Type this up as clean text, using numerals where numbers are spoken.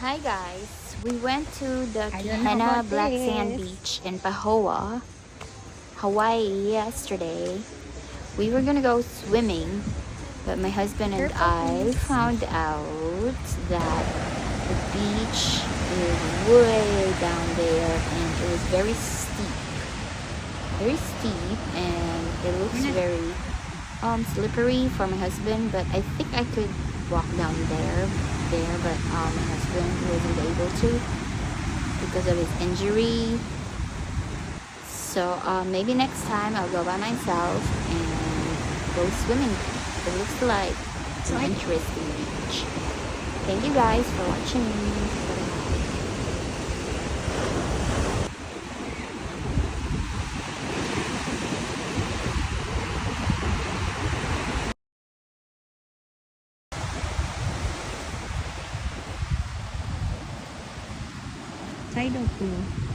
Hi guys, we went to the I don't know Kehena about Black Sand this. Beach in Pahoa, Hawaii yesterday. We were gonna go swimming, but my husband and Careful, I please. found out that the beach is way down there and it was very steep, and it looks very slippery for my husband. But I think I could walk down there, but my husband wasn't able to because of his injury. So maybe next time I'll go by myself and go swimming. It looks like It's an like interesting beach. Thank you guys for watching. tidal pool.